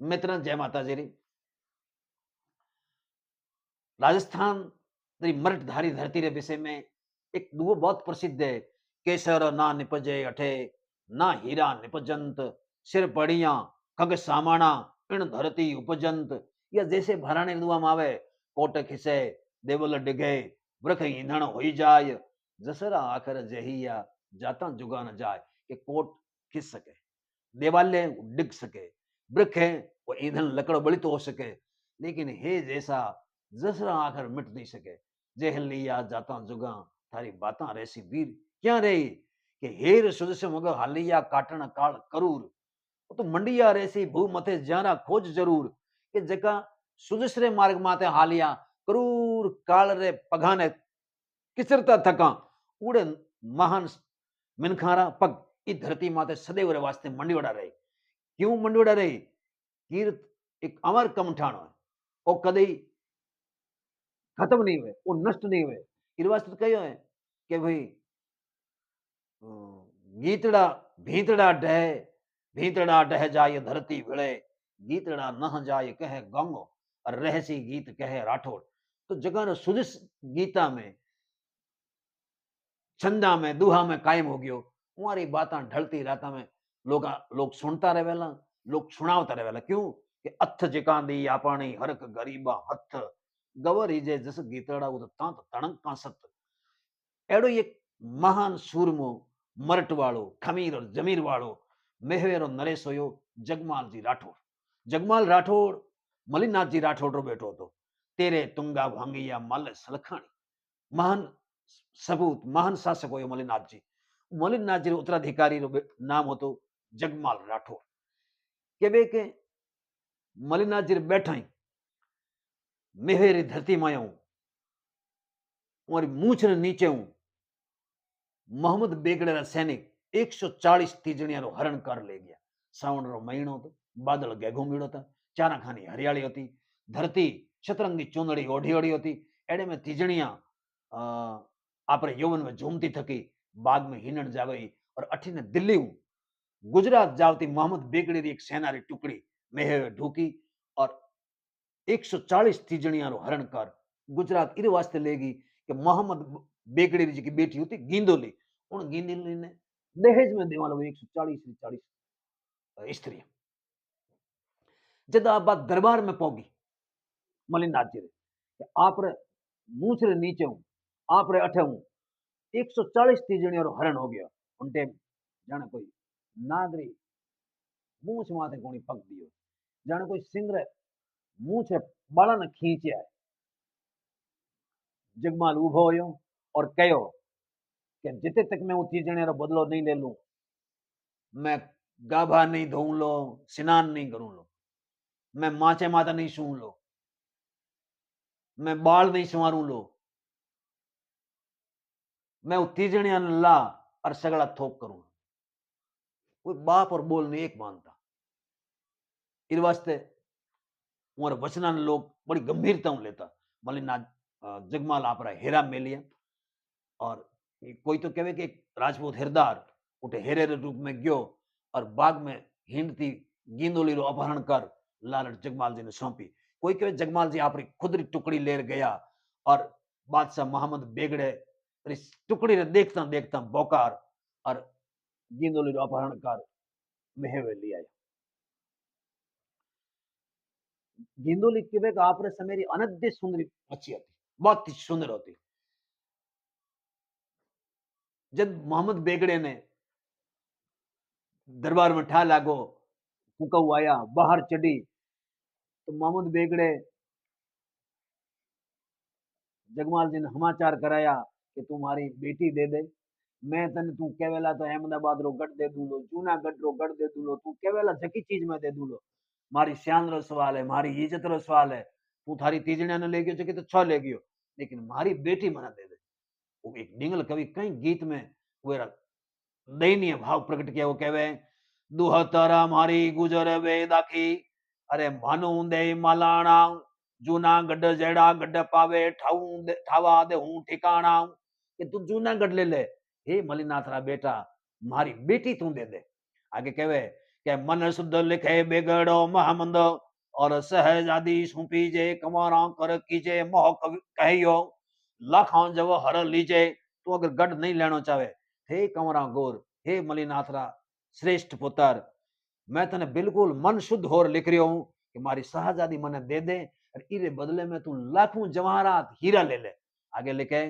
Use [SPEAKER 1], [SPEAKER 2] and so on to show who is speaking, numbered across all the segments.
[SPEAKER 1] मित्र जय माता जी री। राजस्थान री मर्दधारी धरती रे विषय में एक दुओ बहुत प्रसिद्ध है। केसर ना निपजे अठे, ना हीरा निपजंत, सिर पड़िया खग सामाणा, इन धरती उपजंत। या जैसे भराने दुआ मावे, कोट खिसे देवल डिगे, वृख ईंधण होई जाय, जसरा आखर जहिया जाता जुगा न जाय। कि कोट खिस सके, देवालय डिग सके, वृक्ष है वो ईंधन लकड़ बलित हो सके, लेकिन हे जैसा जसरा आखिर मिट नहीं सके। जेह लिया जाता जुगा, थारी बाता रहसी वीर क्या रही। कि हेर सुदस मग हालिया काटन काल करूर, वो तो मंडिया रहसी भू मथे जाना खोज जरूर। कि जका सुदसरे मार्ग माते हालिया करूर काल रे पगाने किचरता थका, उड़े महान मिनखारा पग ई धरती माते सदैव रे वास्ते मंडियोड़ा रहे। क्यों मंडियोड़ा रहे? कीर्त एक अमर कमठाणो है, वो कदी खत्म नहीं हुए, वो नष्ट नहीं हुए। इन वास्ते कहो है कि भाई गीतड़ा भीतड़ा डह, भीतड़ा डह जाय धरती विड़े, गीतड़ा नह जाय कहे गंगो, और रहसी गीत कहे राठौड़। तो जगह सुदिस गीता में, छंदा में, दुहा में कायम हो गयो। हमारी बात ढलती रात में लोग सुनता रहेला, लोग सुनावता रहेला। क्यों? कि अथ जिका दी आपणी हरक गरीबा हथ, गवर जे जस गीतड़ा उत तांत तणक का सत। एड़ो एक महान सूरमो मरट वालो खमीर और जमीर वालो मेहवेरो नरेश होयो जगमाल जी राठौड़। जगमाल राठौड़ मलिनाथ जी राठौड़ रो बेटो तो। तेरे तुंगा भांगिया मल सलखाणी, महान सपूत महान शासक हो मलिनाथ जी। मलिनाथ जी उत्तराधिकारी नाम हो तो जगमाल राठौर। के मलिनाथ जी बैठा ही मेहरी धरती में हूं और मूछ नीचे हूं। मोहम्मद बेगड़े सैनिक 140 तीजणिया हरण कर ले गया। सावण रो महीनो तो बादल गेघो मीड़ो था, चारा खानी हरियाली होती, धरती शतरंगी चूंदड़ी ओढ़ी ओढ़ी होती। एड़े में तीजणिया आपरे यौवन में झूमती थकी, बाग में हिनन जावई। और अठीने दिल्ली गुजरात जावती मोहम्मद बेगड़े री एक सेना री टुकड़ी में ढूकी और 140 तीजणिया हरण कर गुजरात इरे वास्ते लेगी। कि मोहम्मद बेगड़े री जी बेटी होती गिंदोली, उन गिंदोली ने दहेज में देवा लगे 140 स्त्री। जब आप बात दरबार में पहुंची मलिनाथ जी रे, आप रे मूछ रे नीचे हूं, आप रे अठे हूं, 140 तीजणिया हरण हो गया। उन टाइम जाने कोई नागरी मूछ माथे कोनी पग दियो, जाने कोई सिंह रे मूछ रे बाला ने खींचा है। जगमाल उभो होयो और कहो कि जिते तक मैं वो तीजणे रो बदलो नहीं ले लूं, मैं गाभा नहीं धोऊं लो, स्नान नहीं करूं लो, मैं माचे माता नहीं सूं लो, मैं बाल नहीं संवारूं लो, मैं वो तीजणिया ला और सगड़ा थोक करूं। कोई बाप और बोल नहीं एक मानता। इस वास्ते उमर वचना लोग बड़ी गंभीरता लेता। मलिनाथ जगमाल आप हेरा मेलिया। और कोई तो कहे कि एक राजपूत हिरदार उठे हेरे रे रूप में गयो और बाग में हिंडती गिंदोली रो अपहरण कर लालच जगमाल जी ने सौंपी। कोई कहे जगमाल जी आप खुद री टुकड़ी लेर गया और बादशाह मोहम्मद बेगड़े टुकड़ी रे देखता देखता बोकार और गिंदोली रो अपहरण कर मेहवे ले आया। गिंदोली के आप रे समेरी अनद्य सुंदरी मच्छी होती, बहुत ही सुंदर होती। जब मोहम्मद बेगड़े ने दरबार में ठा लागो, फूकऊ आया, बाहर चढ़ी, तो मोहम्मद बेगड़े जगमाल जी ने समाचार कराया कि तुम्हारी बेटी दे दे। मैं तने तू केवेला तो अहमदाबाद रो गढ़ दे दूलो, जूनागढ़ रो गढ़ दे दूलो, तू केवेला जकी चीज में दे दूलो। मारी शान रो सवाल है, मारी इज्जत रो सवाल है। तू थारी तीजणिया ने ले गयो जकी तो छ ले गयो, लेकिन मारी बेटी मना दे दे। वो एक डिंगल कवि कई गीत में वो दयनीय भाव प्रकट किया। वो कहवे दुहतरा मारी गुजर वेदाखी, अरे मानू दे मालाना, जूनागढ़ जेड़ा गढ़ पावे ठावा दे हूं ठिकाना। कि तू जूनागढ़ ले ले, हे मलिनाथ रा बेटा मारी बेटी तू दे दे। आगे कहवे के मन शुद्ध लिखे बिगड़ो महमंद और सहजादी सुपी जे कंवारा कर कीजे मोह कहियो लाखां जब हर लीजे। तू अगर गढ़ नहीं लेना चाहे, हे कंवरा गोर, हे मलिनाथरा श्रेष्ठ पुत्र, मैं तने बिल्कुल मन शुद्ध होर लिख रही हूं कि मारी शाहजादी मने दे दे और इरे बदले में तू लाखों जवाहरात हीरा ले ले। आगे लिखे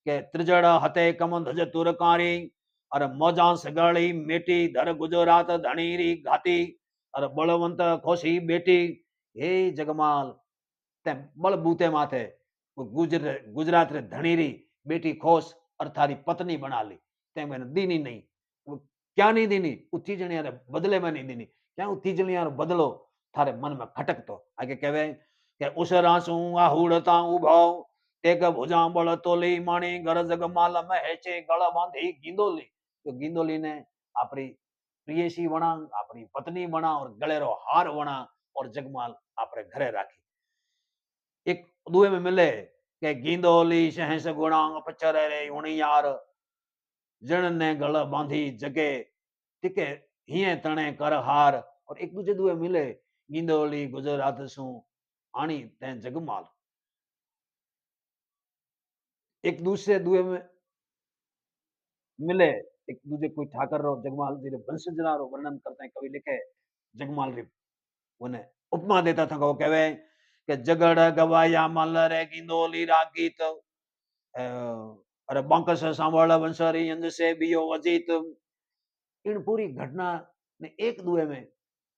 [SPEAKER 1] के त्रिजड़ हते कमंद तुरकारी और मौजा सगाड़ी मेटी धर गुजरात धनीरी घाती और बलवंत खोसी बेटी। हे जगमाल, ते बलबूते माथे गुजरात रे धनीरी बेटी खोस और थारी पत्नी बना ली। ते मैंने दीनी नहीं, क्या नहीं दीनी, तीजणिया रे बदले में नहीं दीनी, क्या तीजणिया रो बदलो थारे मन में खटक तो। आगे कहवे के उसरासू आहुड़ता उभो तेग भुजा बल तोली माणी घर जगमाल महेचे गल बांधी गिंदोली। तो गिंदोली ने अपनी प्रियसी बना, अपनी पत्नी बना और गले रो हार बना और जगमाल अपने घरे राखी। एक दुए में मिले के गिंदोली सहस गुणांग पचर रे उणियार जन ने गल बांधी जगे टिके हिये तणे कर हार। और एक दूजे दुए मिले गिंदोली गुजरात सु आनी ते जगमाल। एक दूसरे दुए में मिले, एक दूजे कोई ठाकर रो जगमाल जी रे वंशजना रो वर्णन करते हैं कवि लिखे जगमाल री उन्हें उपमा देता था। वो कहवे कि जगड़ गवाया मल रे गिंदोली रागीत अरे बांकस सांवल वंशरी अंज से बियो अजीत। इन पूरी घटना ने एक दुए में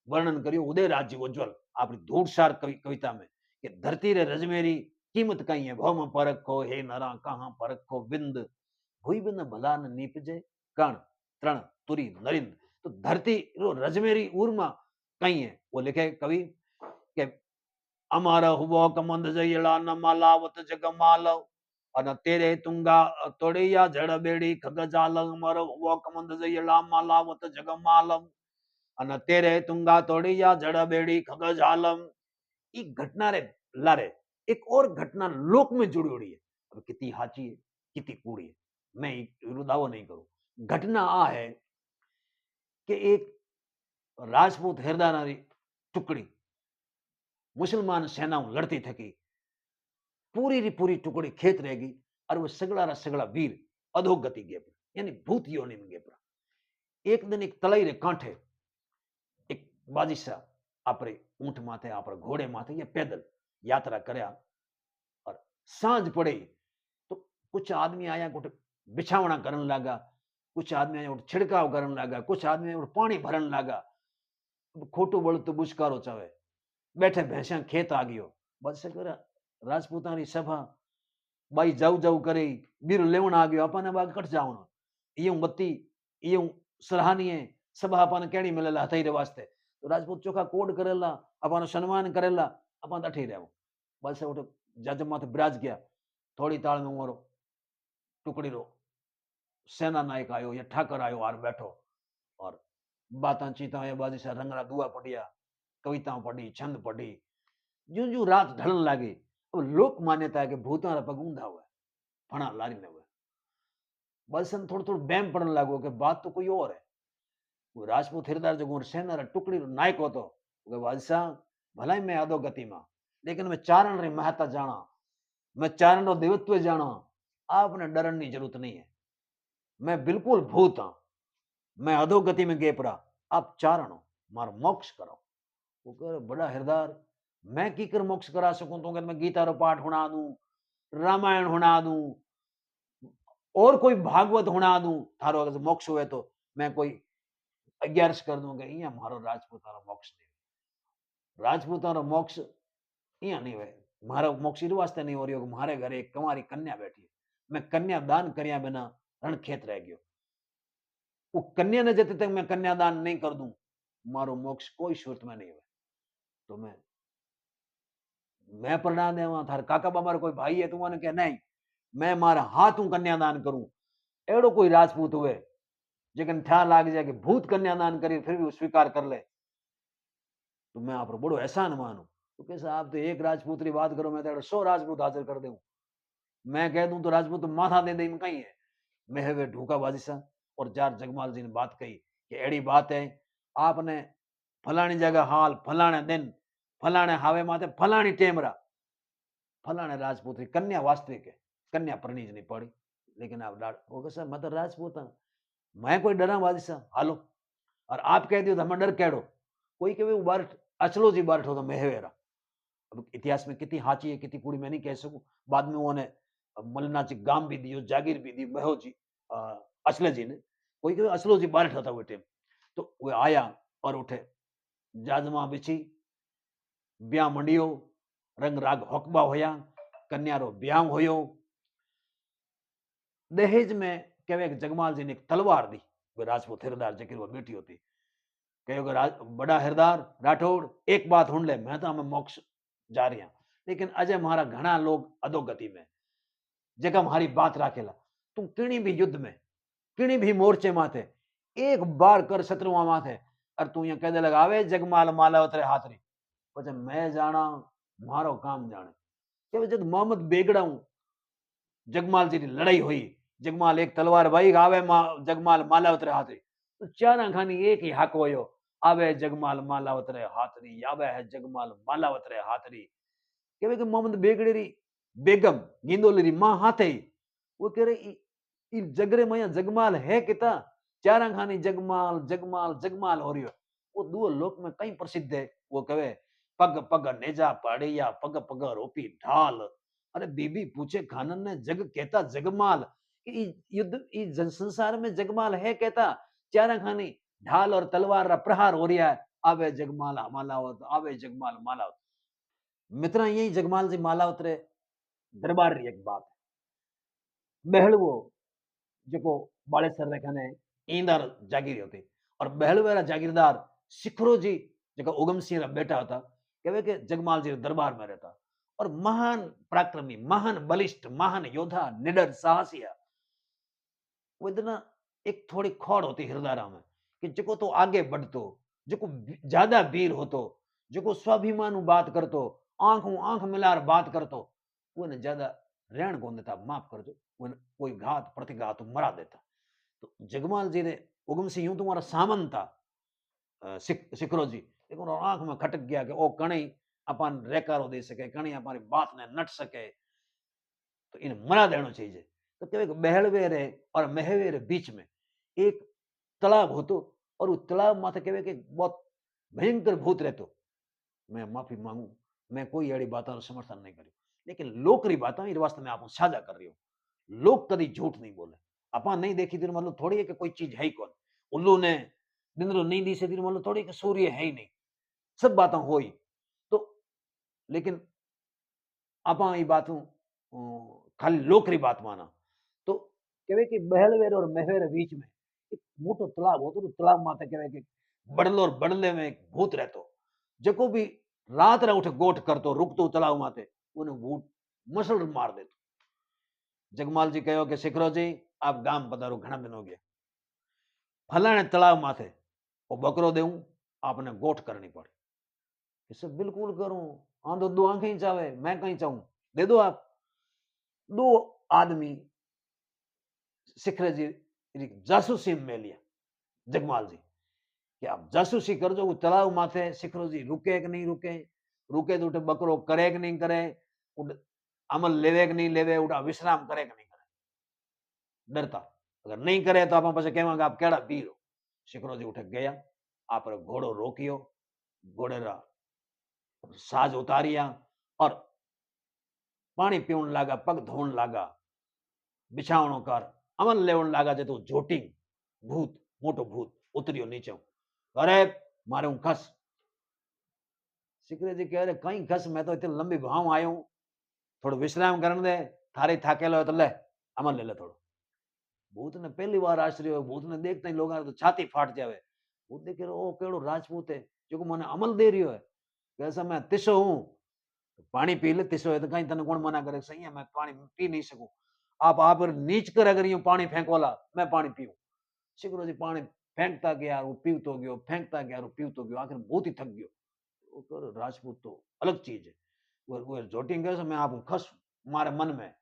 [SPEAKER 1] वर्णन करियो उदय राज्य उज्जवल आपरी धूड़सार कविता में कि धरती रे रजमेरी कीमत कई है भौम परखो हे नरा कहां परखो बिंद भुई बिन भला न नीपजे कण तृण तुरी नरिंद। तो धरती रो रजमेरी उर्मा कई है। वो लिखे कवि के अमर हुआ कमंद जयला न मालावत जगमाल अन तेरे तुंगा तोड़िया जड़ बेड़ी खग जाल अमर हुआ कमंद जयला मालावत जगमाल अन तेरे तुंगा तोड़िया जड़ बेड़ी खग जालम। एक घटना रे लारे एक और घटना लोक में जुड़ी हुई है। अब कितनी हाची है कितनी कूड़ी है मैं दावो नहीं करूं। घटना आ है कि एक राजपूत हिरदारी टुकड़ी मुसलमान सेनाओं लड़ती थकी पूरी री पूरी टुकड़ी खेत रहेगी और वो सगड़ा रा सगड़ा वीर अधोगति गए यानी भूत योनि में गए। एक दिन एक तलाई रे कांठे एक बादशाह आपरे ऊंट माथे आपरे घोड़े माथे या पैदल यात्रा करया और सांझ पड़े तो कुछ आदमी आया कुछ बिछावना करन लगा, कुछ आदमी आया छिड़काव करन लगा, कुछ आदमी पानी भरन लगा। खोटू बड़ तो बुझकारो चावे बैठे भैंसा खेत आ गयो बस कर राजपूतानी सभा बाई जाऊ जाऊ करे बीर लेवण आ गयो अपन बाग कट जावण यूं बत्ती यूं सराहनीय सभा अपन केड़ी मिलेला हथई रे वास्ते। तो राजपूत चोखा कोड करेला अपन सम्मान करेला अपन अठी रहू बस उठ जज माथे बिराज गया। थोड़ी ताल में मोरो टुकड़ी रो सेना नायक आयो या ठाकर आयो आर बैठो और बातां चीता या बाजी से रंगरा दुआ पढ़िया कविता पढ़ी छंद पढ़ी। जू जू रात ढलन लगी अब लोक मान्यता है कि भूता रा पग ऊंधा हुआ फणा लारी ने हुआ बलसन थोड़ा थोड़ा बैम पड़न लागो कि बात तो कोई और है। वो राजपूत हिरदार जो सेना रा टुकड़ी रो नायक होतो वो बादशाह भलाई मैं आदो गति में लेकिन मैं चारण री महत्ता जाना मैं चारण रो देवत्व जाना आपने डरन की जरूरत नहीं है। मैं बिल्कुल भूत हाँ मैं अधोगति में गे पड़ा आप चारण हो मार मोक्ष करो। वो कह बड़ा हिरदार मैं की कर मोक्ष करा सकूं तो मैं गीता रो पाठ हुना दूं रामायण हुना दूं और कोई भागवत हुना दूं थारो अगर मोक्ष हुए तो मैं कोई 11 कर दूंगा इं मारो राजपूतानो मोक्ष नहीं राजपूतानो मोक्ष इं नहीं हुए मारो मोक्ष इस वास्ते नहीं हो रही मारे घरे एक कंवारी कन्या बैठी है मैं कन्या दान करया बिना रणखेत रह गयो वो कन्या ने जब तक मैं कन्यादान नहीं कर दूं मारो मोक्ष कोई सूरत में नहीं हुए। तो मैं प्रणाम देवा थार काका बाबा कोई भाई है तू मैंने कह नहीं मैं मारा हाथ हूं कन्यादान करूं एड़ो कोई राजपूत हुए लेकिन ठा लाग जाए कि भूत कन्यादान करी फिर भी वो स्वीकार कर ले तो मैं आप बड़ो एहसान मानू। तो कैसा आप तो एक राजपूत की बात करो मैं तो 100 राजपूत हाजिर कर दूं मैं कह दूं तो राजपूत तो माथा दे दे कहीं है मैं वे ढूका बाजी सा और जार जगमाल जी ने बात कही कि एड़ी बात है आपने फलाणी जगह हाल, फलाणे दिन, फलाणे हावे माथे, फलाणी टेमरा, फलाणे राजपूत की कन्या वास्तविक है, कन्या परणी नहीं पड़ी। लेकिन आप वो कहे, सर मैं तो राजपूत हूं, मैं कोई डरा बादशाह हालो, और आप कह दियो तो हमें डर केड़ो। कोई कहे वो बारठ अचलो जी बारठ हो तो मेहवेरा। अब इतिहास में कितनी हाची है कितनी कूड़ी मैं नहीं कह सकूं। बाद में उन्होंने मलनाची गाम भी दियो, जागीर भी दी बहो जी, असले जी ने। कोई कहे असलो जी बारठ था वो टाइम। तो वो आया और उठे, जाजमा बिछी, ब्याह मंडियो, रंग राग हकबा होया, कन्या रो ब्याह होयो। दहेज में कहे जगमाल जी ने एक तलवार दी, वो राजपूत हिरदार जकी वो बेटी होती, कहो बड़ा हिरदार राठौड़ एक बात हुन ले, मैं तो हमें मोक्ष जा रही हूं, लेकिन अजय महारा घना लोग अधोगति में जगह हमारी बात राखेला। तुम किणी भी युद्ध में, किणी भी मोर्चे माथे एक बार कर शत्रुआ माथे, और तू यहाँ कहने लगा आवे जगमाल माला उतरे हाथरी, पचे मैं जाना मारो काम जाने। कि जब मोहम्मद बेगड़ा हूं, जगमाल जी की लड़ाई हुई, जगमाल एक तलवार भाई आवे जगमाल माला उतरे हाथरी, तो चारा खानी एक ही हक होयो, आवे जगमाल माला उतरे हाथरी, आवे है जगमाल माला उतरे हाथरी। કે મોહમ્મદ બેગડેરી બેગમ ગિંદોલેરી मां हाथे वो कह रहे जगरे में जगमाल है किता, चारा खानी जगमाल जगमाल जगमाल हो रही हो। वो दुओ लोक में कई प्रसिद्ध है। वो कहे पग पग नेजा पाड़िया, पग पग रोपी ढाल। अरे बीबी पूछे खानन ने जग कहता जगमाल, युद्ध जन संसार में जगमाल है कहता, चारा खानी ढाल और तलवार का प्रहार हो रहा है, आवे जगमाल माला आवे जगमाल माला। मित्र यही जगमाल जी माला उतरे दरबार री एक बात है। बहलवो जो बालेसर रे कने ईंदर जागीर होती, और बहलवेरा जागीरदार सिखरो जी जो उगम सिंह रा बेटा था, कहे कि जगमाल जी दरबार में रहता, और महान पराक्रमी, महान बलिष्ठ, महान योद्धा, निडर साहसिया। वो इतना एक थोड़ी खोड़ होती हृदय में कि जो तो आगे बढ़तो, जो ज्यादा वीर होतो, जो स्वाभिमान बात करतो, आंखों आंख मिलार बात करतो, वो ने ज्यादा रहन को देता, माफ कर दो, वो कोई घात प्रतिघात मरा देता। तो जगमाल जी ने उगम सिंह यूं तुम्हारा सामन था, सिखरो जी, लेकिन आंख में खटक गया कि ओ कणी अपन रेकारो दे सके, कणी हमारी बात ने नट सके, तो इन मरा देना चाहिए। तो कहे बहलवेरे और महवेरे बीच में एक तालाब होतो, और उस तालाब माथे कहे कि बहुत भयंकर भूत रहतो। मैं माफी मांगू, मैं कोई अड़ी बातों समर्थन नहीं करूं, लेकिन लोकरी बातों इस वास्ते मैं आपको साझा कर रही हूं। लोग कभी झूठ नहीं बोले, अपा नहीं देखी थी मतलब थोड़ी है कि कोई चीज है ही कौन, उल्लू ने निंद्रो नहीं दी से मतलब थोड़ी कि सूर्य है ही नहीं, सब बातें हो ही। तो लेकिन अपा ये बातों खाली लोकरी बात माना। तो कहे कि बहलवेर और महवेर बीच में एक मोटो तालाब होतो, तो तालाब माथे कहे कि बड़लो और बड़ले में एक भूत रहतो, जको भी रात रे उठे गोठ करतो, रुकतो तालाब माथे, उन्हें भूत मसल मार देतो। जगमाल जी कहो कि शिखरो जी आप गाम पधारो, घना दिन हो गया, फलाने तालाब माथे वो बकरो देऊं, आपने गोठ करनी पड़े। इसे बिल्कुल करूं, हाँ तो दो आंखें ही चाहे, मैं कहीं चाहूं, दे दो आप। दो आदमी शिखर जी जासूसी में लिया जगमाल जी कि आप जासूसी कर जो तालाब माथे शिखरो जी रुके कि नहीं रुके, रुके तो उठे बकरो करे कि नहीं करे, अमल लेवे कि नहीं लेवे, उठा विश्राम करे कि नहीं करे, डरता। अगर नहीं करे तो आप पास कहेंगे आप केड़ा वीर हो। शिखरो जी उठे गया, आप घोड़ो रोकियो, घोड़े रा साज उतारिया, और पानी पीवन लागा, पग धोन लागा, बिछावणो कर, अमन लेवन लागा, जे तो जोटिंग भूत, मोटो भूत उतरियो नीचे। अरे मारे हूं खस। शिखरे जी कह रहे कहीं खस, मैं तो इतनी लंबी भाव आयो हूं, थोड़ो विश्राम करने दे, थारे थाकेलो तो ले अमन ले ले थोड़ो। भूत ने पहली बार आश्रय हो, भूत ने देखते ही लोग तो छाती फाट जावे। भूत देखे ओ केड़ो राजपूत है जो मने अमल दे रही है, कैसा मैं तिसो हूं, पानी पी ले, तिसो है तो कहीं तने कौन मना करे, सही है मैं पानी पी नहीं सकूं, आप नीच कर अगर यूं पानी फेंकोला मैं पानी पीऊं। शिखरो जी पानी फेंकता गया, वो पीवतो गयो, फेंकता गया, वो पीवतो गयो, आखिर बहुत ही थक गयो। वो कर राजपूत तो अलग चीज है, वो जोटिंग कहे मैं आप खस मारे मन में।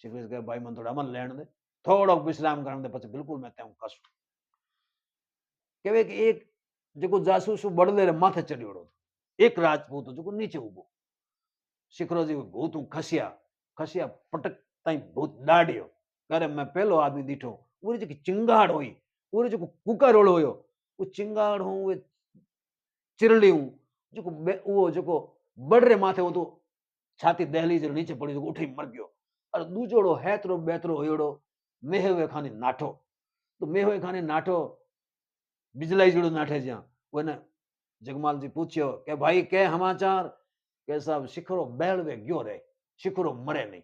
[SPEAKER 1] शिखरो जी कहे भाई मन थोड़ा अमल लेने दे, थोड़ो विश्राम करने दे, પછી बिल्कुल मैं तेऊ खस। कहे कि एक जेको जासूस बड़ले रे माथे चढ़ियोड़ो एक राजपूत जेको नीचे उबो शिखरो जी भूत खसिया खसिया पटक ताई भूत डाडियो करे मैं पहलो आदमी दिठो उरी जेकी चिंगाड़ हुई उरी जेको कुकर हुयो वो चिंगाड़ हूं वे चिरलियूं जेको वो जेको बड़रे माथे वो तो छाती दहली जे नीचे पड़ी जेको उठी मर गयो और दूजोड़ो हैतरो बेतरो हुयोड़ो मेहवे खाने नाठो तो मेहवे खाने नाठो बिजलाई जोड़ो नाठे ज्या वने जगमाल जी पूछियो के भाई के समाचार के साहब शिखरो बहलवे गयो रे शिखरो मरे नहीं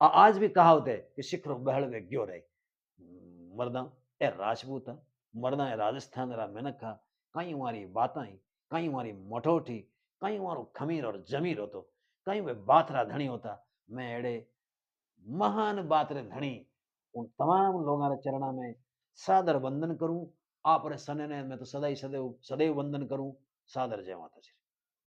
[SPEAKER 1] आज भी कहावत है कि शिखरो बहलवे गयो रे मरदा ए राजपूत मरदा ए राजस्थान रा मिनखा कई वारी बाताई कई वारी मठोठी कई वारो खमीर और जमीर होतो कई वे बात रा धनी होता मैं एड़े महान बात रे धनी उन तमाम लोगों रे चरणा में सादर वंदन करूं आप रे सने ने मैं तो सदैव सदैव सदैव वंदन करूं सादर जय माता श्री